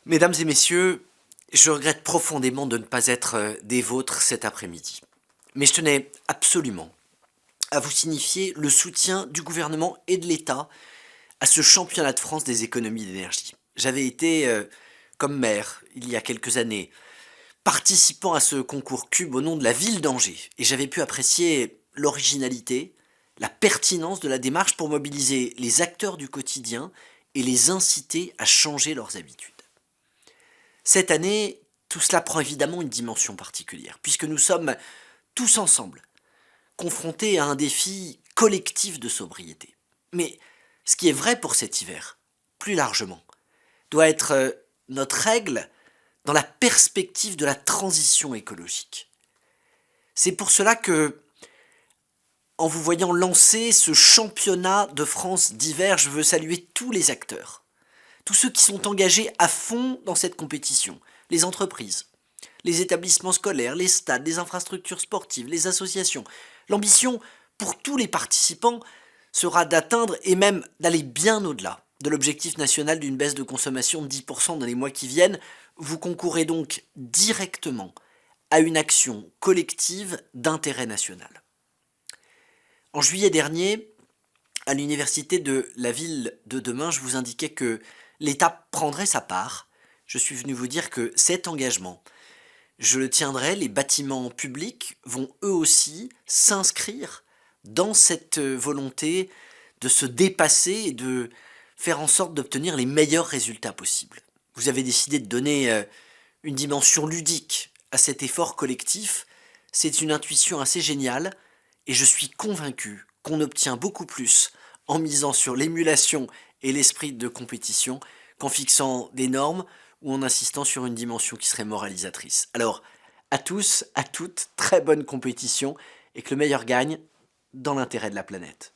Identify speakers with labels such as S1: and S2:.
S1: Mesdames et messieurs, je regrette profondément de ne pas être des vôtres cet après-midi. Mais je tenais absolument à vous signifier le soutien du gouvernement et de l'État à ce championnat de France des économies d'énergie. J'avais été, comme maire, il y a quelques années, participant à ce concours Cube au nom de la ville d'Angers, et j'avais pu apprécier l'originalité, la pertinence de la démarche pour mobiliser les acteurs du quotidien et les inciter à changer leurs habitudes. Cette année, tout cela prend évidemment une dimension particulière, puisque nous sommes tous ensemble confrontés à un défi collectif de sobriété. Mais ce qui est vrai pour cet hiver, plus largement, doit être notre règle dans la perspective de la transition écologique. C'est pour cela que, en vous voyant lancer ce championnat de France d'hiver, je veux saluer tous les acteurs, tous ceux qui sont engagés à fond dans cette compétition, les entreprises, les établissements scolaires, les stades, les infrastructures sportives, les associations. L'ambition pour tous les participants sera d'atteindre et même d'aller bien au-delà de l'objectif national d'une baisse de consommation de 10% dans les mois qui viennent. Vous concourez donc directement à une action collective d'intérêt national. En juillet dernier, à l'université de la ville de demain, je vous indiquais que l'État prendrait sa part. Je suis venu vous dire que cet engagement, je le tiendrai, les bâtiments publics vont eux aussi s'inscrire dans cette volonté de se dépasser et de faire en sorte d'obtenir les meilleurs résultats possibles. Vous avez décidé de donner une dimension ludique à cet effort collectif. C'est une intuition assez géniale et je suis convaincu qu'on obtient beaucoup plus en misant sur l'émulation et l'esprit de compétition qu'en fixant des normes ou en insistant sur une dimension qui serait moralisatrice. Alors, à tous, à toutes, très bonne compétition et que le meilleur gagne dans l'intérêt de la planète.